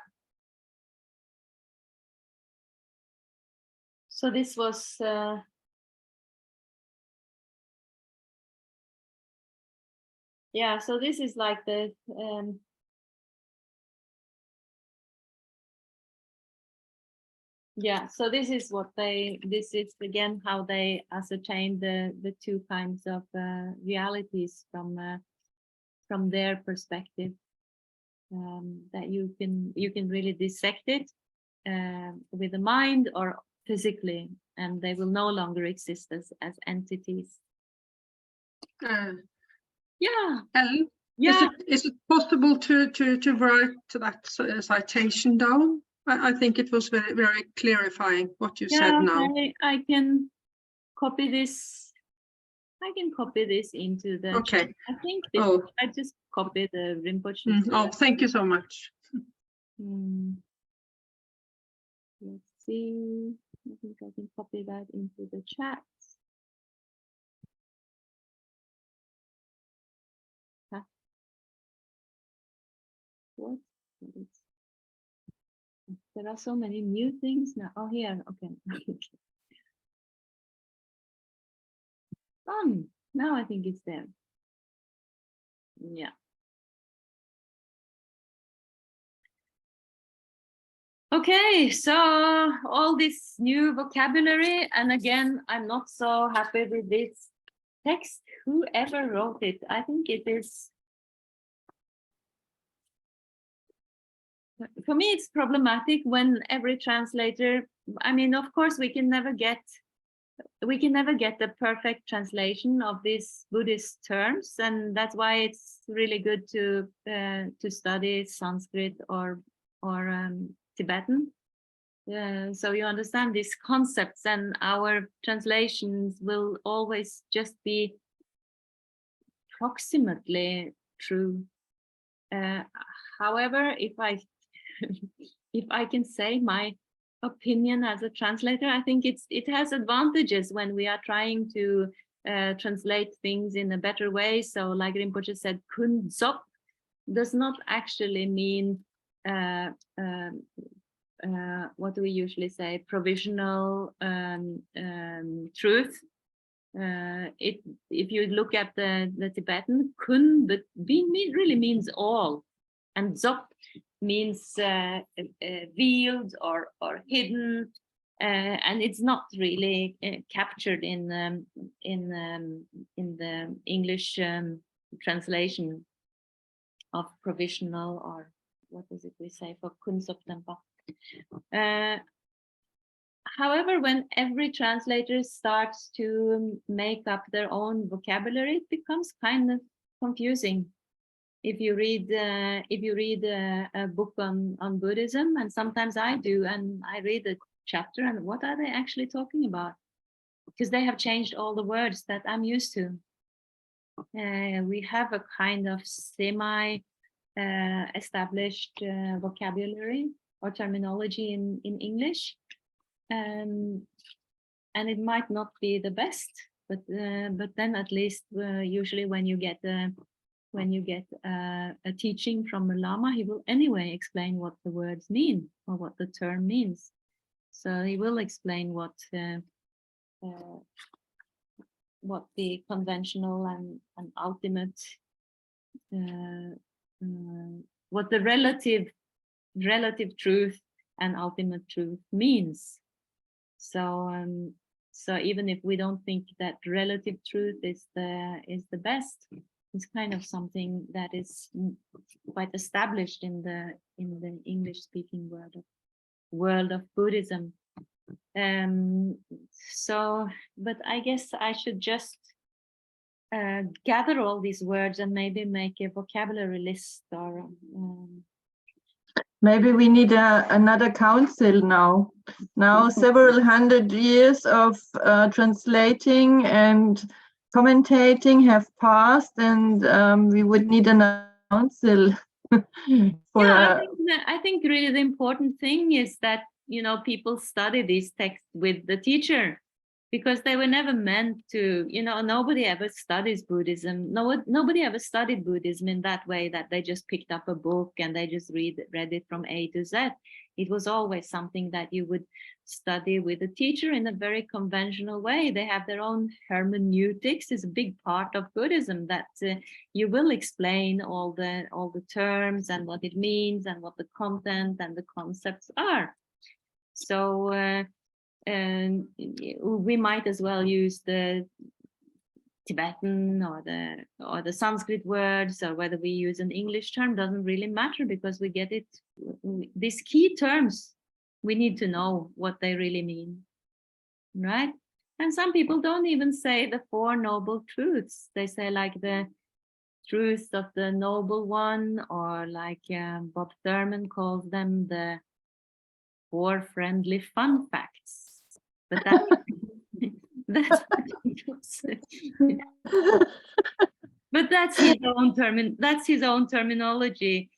So this was yeah. So this is like the yeah. So this is what this is again how they ascertain the two kinds of realities from their perspective. That you can really dissect it with the mind or physically, and they will no longer exist as entities. Yeah. Ellen, Yeah. is it possible to write that citation down? I think it was very, very clarifying what you said now. I can copy this. I can copy this into the Okay. chat. I think this, I just copied the Rinpoche. Oh, thank you so much. Let's see. I think I can copy that into the chat. Huh? What? There are so many new things now. Oh, here. Okay. Now I think it's there. Yeah. Okay, so all this new vocabulary, and again, I'm not so happy with this text. Whoever wrote it, I think it is. For me, it's problematic when every translator. I mean, of course, we can never get the perfect translation of these Buddhist terms, and that's why it's really good to study Sanskrit or Tibetan, so you understand these concepts, and our translations will always just be approximately true. However, if I can say my opinion as a translator, I think it has advantages when we are trying to translate things in a better way. So like Rinpoche said, kun dzop does not actually mean what do we usually say, provisional truth. If you look at the Tibetan, kun really means all, and dzop means veiled or hidden, and it's not really captured in the English translation of provisional, or what is it we say for Kunstoptemper. However, when every translator starts to make up their own vocabulary, it becomes kind of confusing. If you read a book on Buddhism, and sometimes I do, and I read a chapter, and what are they actually talking about? Because they have changed all the words that I'm used to. We have a kind of semi-established vocabulary or terminology in English, and it might not be the best, but then at least usually when you get a teaching from a Lama, he will anyway explain what the words mean or what the term means. So he will explain what the conventional and ultimate, what the relative truth and ultimate truth means. So even if we don't think that relative truth is the best, it's kind of something that is quite established in the English-speaking world of Buddhism. So, but I guess I should just gather all these words and maybe make a vocabulary list, or maybe we need another council now. Now several hundred years of translating and commentating have passed, and we would need another council. I think really the important thing is that, you know, people study these texts with the teacher, because they were never meant to, you know, nobody ever studies Buddhism. Nobody ever studied Buddhism in that way, that they just picked up a book and they just read it from A to Z. It was always something that you would study with a teacher in a very conventional way. They have their own hermeneutics. Is a big part of Buddhism, that you will explain all the terms and what it means and what the content and the concepts are. So and we might as well use the Tibetan or the Sanskrit words, or whether we use an English term doesn't really matter, because we get it. These key terms, we need to know what they really mean, right? And some people don't even say the Four Noble Truths. They say like the truth of the Noble One, or like Bob Thurman calls them the Four Friendly Fun Facts. But but that's his own terminology.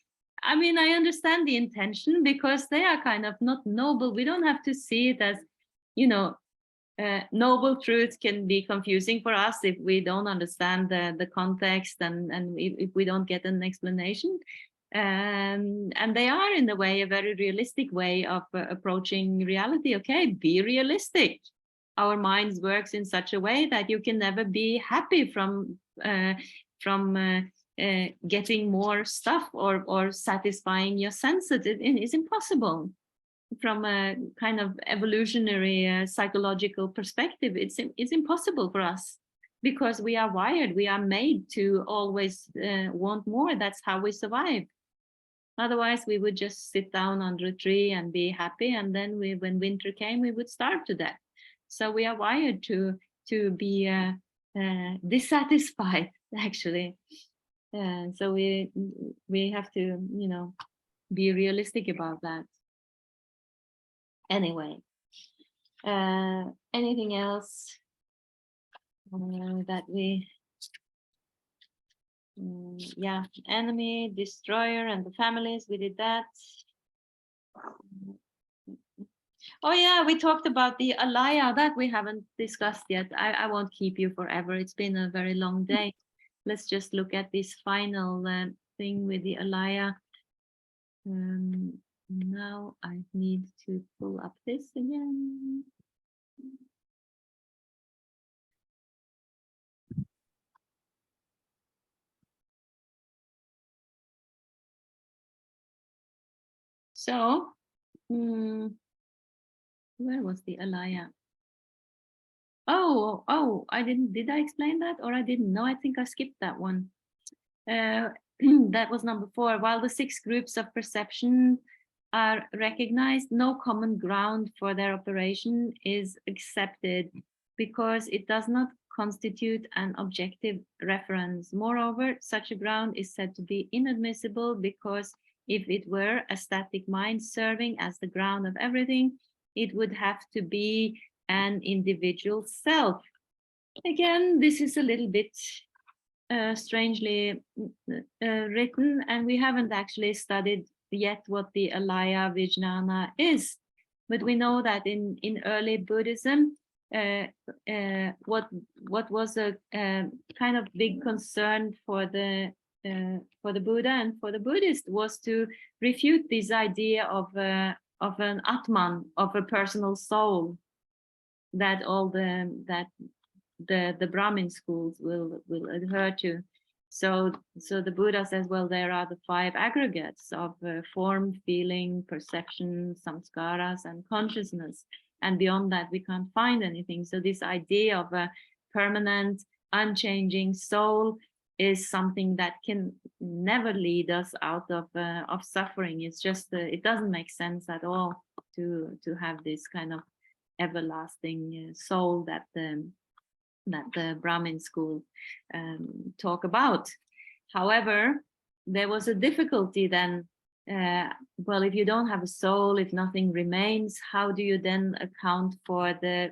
I mean, I understand the intention, because they are kind of not noble. We don't have to see it as, you know, noble truths can be confusing for us if we don't understand the context, and if we don't get an explanation. And they are, in a way, a very realistic way of approaching reality. Okay, be realistic. Our minds works in such a way that you can never be happy from getting more stuff or satisfying your senses. It is impossible. From a kind of evolutionary psychological perspective, it's impossible for us, because we are wired. We are made to always want more. That's how we survive. Otherwise, we would just sit down under a tree and be happy, and then when winter came, we would starve to death. So we are wired to be dissatisfied, actually. So we have to, you know, be realistic about that. Anyway, anything else that we? Yeah, enemy, destroyer, and the families. We did that. Oh yeah, we talked about the alaya, that we haven't discussed yet. I won't keep you forever. It's been a very long day. Let's just look at this final thing with the alaya. Now I need to pull up this again. So, Where was the alaya? Oh, I didn't. Did I explain that, or I didn't? No, I think I skipped that one. That was number 4. While the 6 groups of perception are recognized, no common ground for their operation is accepted because it does not constitute an objective reference. Moreover, such a ground is said to be inadmissible because if it were a static mind serving as the ground of everything, it would have to be an individual self. Again, this is a little bit strangely written, and we haven't actually studied yet what the alaya vijnana is, but we know that in early Buddhism, what was a kind of big concern for the Buddha and for the Buddhist was to refute this idea of an Atman, of a personal soul, that all the Brahmin schools will adhere to. So the Buddha says, well, there are the 5 aggregates of form, feeling, perception, samskaras, and consciousness. And beyond that, we can't find anything. So this idea of a permanent, unchanging soul is something that can never lead us out of suffering. It's just, it doesn't make sense at all to have this kind of everlasting soul that the Brahmin school talk about. However, there was a difficulty then. Well, if you don't have a soul, if nothing remains, how do you then account for the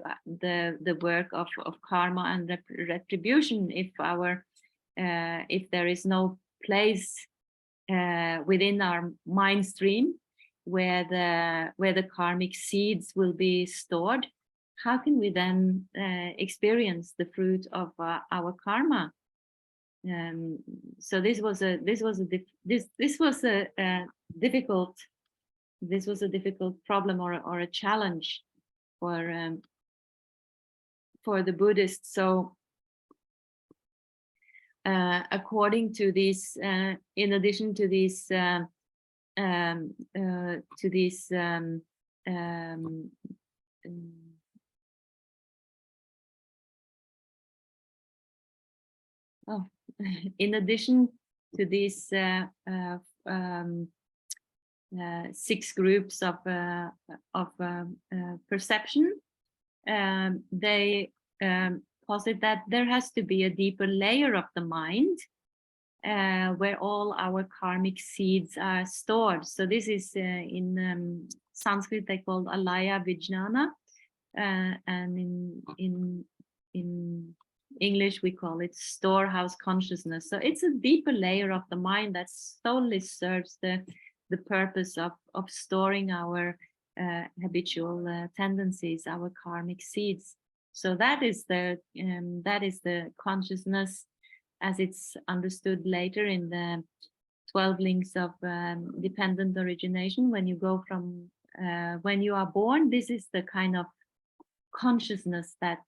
work of karma and retribution if there is no place within our mind stream where the karmic seeds will be stored? How can we then experience the fruit of our karma? So this was a difficult problem or a challenge for the Buddhists. So according to this, in addition to these in addition to these 6 groups of perception, they posit that there has to be a deeper layer of the mind where all our karmic seeds are stored. So this is in Sanskrit they call alaya vijnana, and in English we call it storehouse consciousness. So it's a deeper layer of the mind that solely serves the purpose of storing our habitual tendencies, our karmic seeds. So that is the consciousness as it's understood later in the 12 links of dependent origination. When you go from when you are born, this is the kind of consciousness that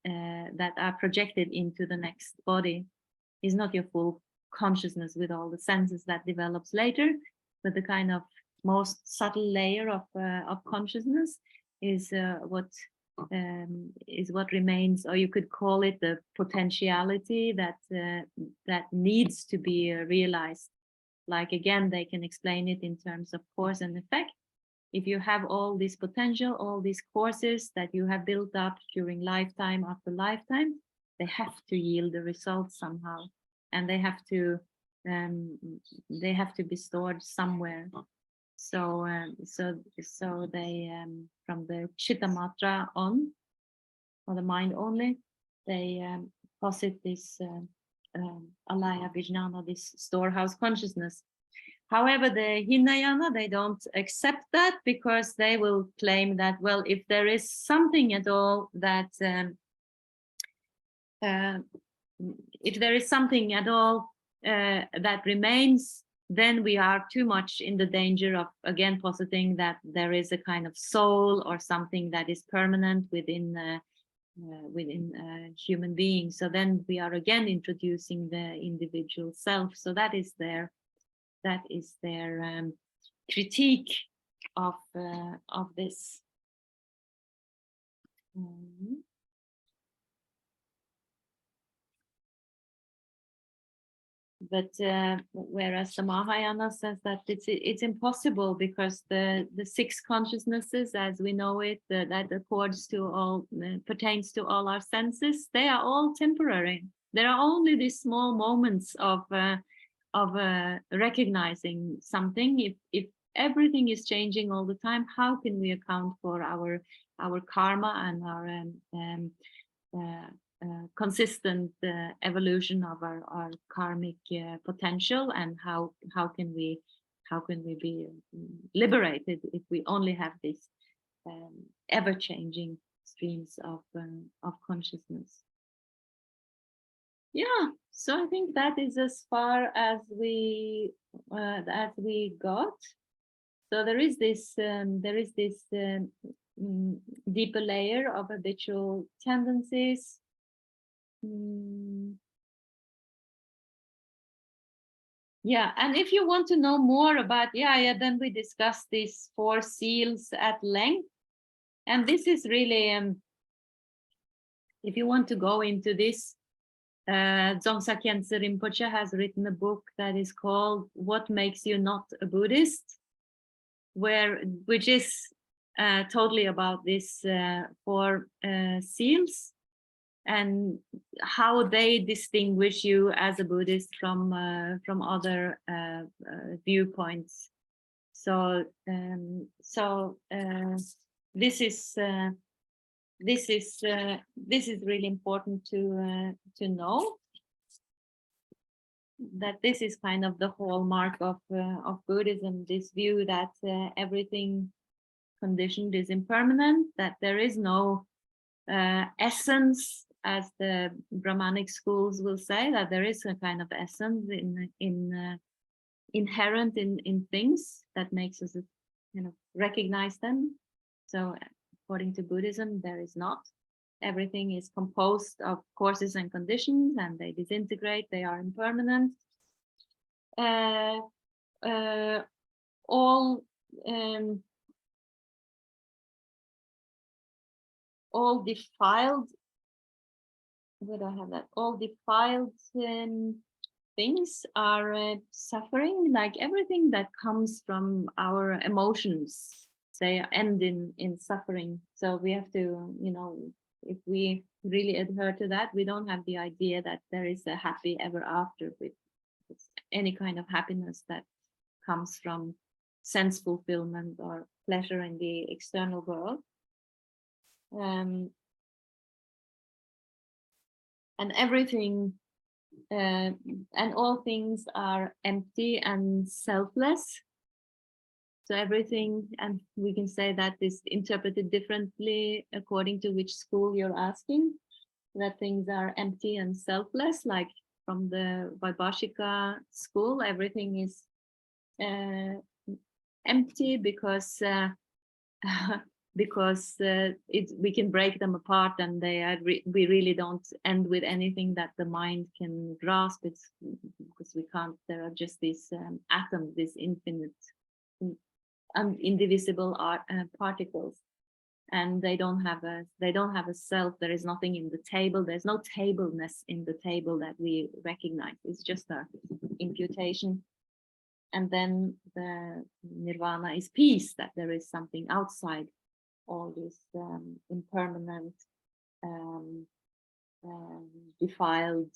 are projected into the next body. Is not your full consciousness with all the senses that develops later, but the kind of most subtle layer of consciousness is what remains, or you could call it the potentiality that needs to be realized. Like again, they can explain it in terms of cause and effect. If you have all this potential, all these courses that you have built up during lifetime after lifetime, they have to yield the results somehow, and they have to be stored somewhere. So they from the chitta matra on, or the mind only, they posit this alaya vijnana, this storehouse consciousness. However, the Hinayana, they don't accept that, because they will claim that, well, if there is something at all that that remains, then we are too much in the danger of again positing that there is a kind of soul or something that is permanent within human beings. So then we are again introducing the individual self. So that is their critique of this. Mhm. But whereas the Mahayana says that it's impossible because the six consciousnesses as we know it, that accords to all, pertains to all our senses, they are all temporary. There are only these small moments of recognizing something. If everything is changing all the time, how can we account for our karma and our consistent evolution of our karmic potential, and how can we be liberated if we only have these ever-changing streams of consciousness? Yeah, so I think that is as far as we got. So there is this deeper layer of habitual tendencies. Yeah, and if you want to know more about then we discuss these 4 seals at length, and this is really if you want to go into this, Dzongsa Khyentse Rinpoche has written a book that is called "What Makes You Not a Buddhist," which is totally about these 4 seals and how they distinguish you as a Buddhist from other viewpoints. So this is really important to know, that this is kind of the hallmark of Buddhism, this view that everything conditioned is impermanent, that there is no essence, as the Brahmanic schools will say, that there is a kind of essence inherent in things that makes us recognize them. So according to Buddhism, there is not. Everything is composed of causes and conditions, and they disintegrate, they are impermanent. All defiled, where do I have that? All defiled things are suffering, like everything that comes from our emotions, they end in suffering. So we have to, if we really adhere to that, we don't have the idea that there is a happy ever after with any kind of happiness that comes from sense fulfillment or pleasure in the external world. And everything and all things are empty and selfless. So everything, and we can say that is interpreted differently according to which school you're asking, that things are empty and selfless. Like from the Vaibhashika school, everything is empty because we can break them apart, and we really don't end with anything that the mind can grasp. It's because we can't. There are just these atoms, these infinite, indivisible particles, and they don't have a self. There is nothing in the table. There's no tableness in the table that we recognize. It's just a imputation. And then the nirvana is peace, that there is something outside all this impermanent, defiled,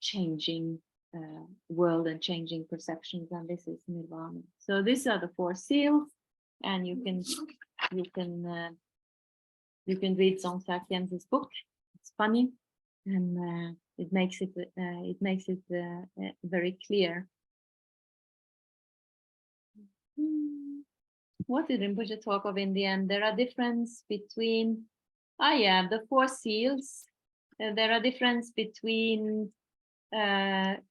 changing world and changing perceptions, and this is nirvana. So these are the 4 seals, and you can read Dzongsa Khyentse's book. It's funny, and it makes it very clear. What did Rinpoche talk of in the end? There are difference between the 4 seals. There are difference between if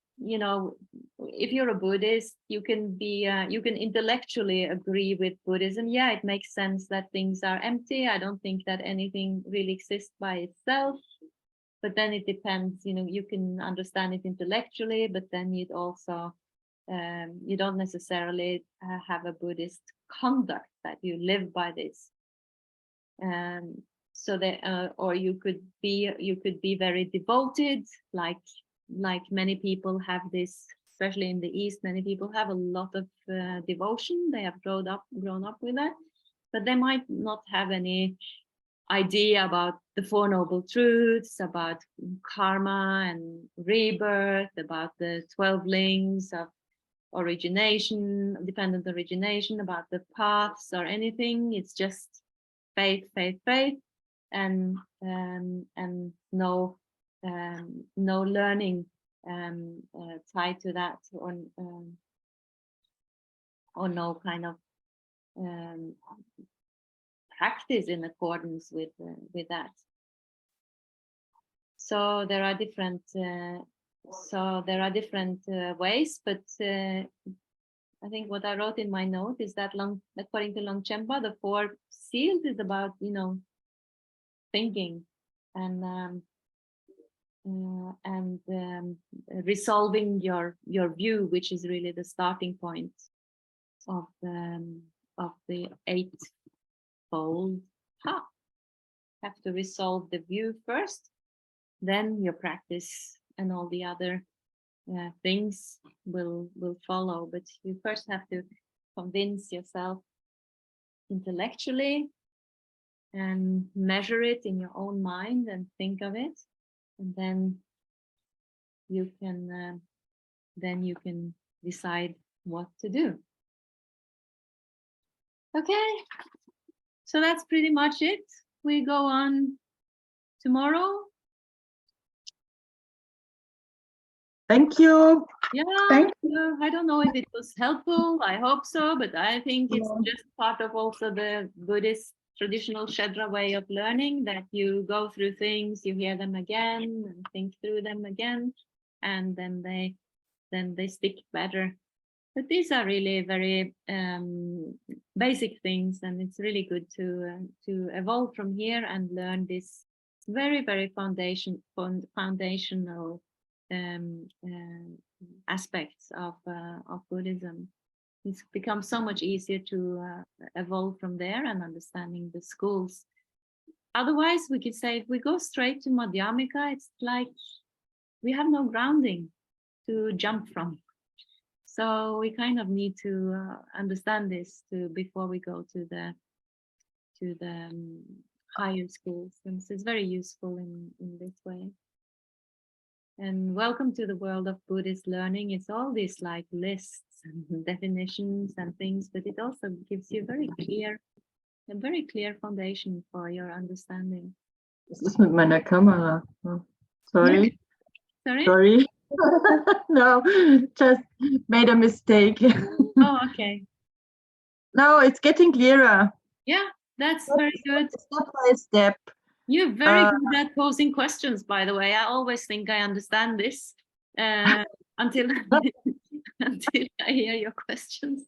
you're a Buddhist, you can intellectually agree with Buddhism. Yeah, it makes sense that things are empty. I don't think that anything really exists by itself. But then it depends, you can understand it intellectually, but then it also you don't necessarily have a Buddhist conduct that you live by this. So that, or you could be very devoted, like many people have this, especially in the East. Many people have a lot of devotion. They have grown up with that, but they might not have any idea about the Four Noble Truths, about karma and rebirth, about the 12 links of origination, dependent origination, about the paths or anything. It's just faith, faith, faith, and no learning tied to that, or no kind of practice in accordance with that. So there are different ways, but I think what I wrote in my note is that according to Longchen Shedra, the 4 seals is about, thinking and resolving your view, which is really the starting point of the 8-fold path. Have to resolve the view first, then your practice and all the other things will follow. But you first have to convince yourself intellectually and measure it in your own mind and think of it, and then you can decide what to do. Okay, so that's pretty much it. We go on tomorrow. Thank you. Yeah, Thank I don't know if it was helpful. I hope so, but I think it's Yeah. just part of also the Buddhist traditional Shedra way of learning, that you go through things, you hear them again and think through them again, and then they stick better. But these are really very basic things, and it's really good to evolve from here and learn this very, very foundational aspects of Buddhism. It's become so much easier to evolve from there and understanding the schools. Otherwise, we could say if we go straight to Madhyamika, it's like we have no grounding to jump from. So we kind of need to understand this before we go to the higher schools, and so it's very useful in this way. And welcome to the world of Buddhist learning. It's all these like lists and definitions and things, but it also gives you a very clear foundation for your understanding. Was ist mit meiner Kamera? Oh, sorry. Sorry? Sorry. No, just made a mistake. Oh, okay. No, it's getting clearer. Yeah, that's very good. Step by step. You're very good at posing questions, by the way. I always think I understand this until until I hear your questions.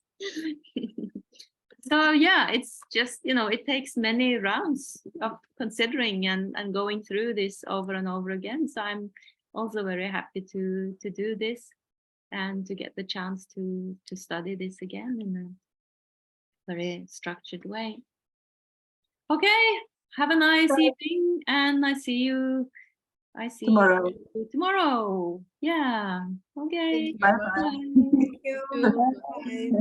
So yeah, it's just, it takes many rounds of considering and going through this over and over again. So I'm also very happy to do this and to get the chance to study this again in a very structured way. Okay, have a nice evening, and I see you Tomorrow. tomorrow. Yeah. Okay. Bye-bye. Thank you. Bye.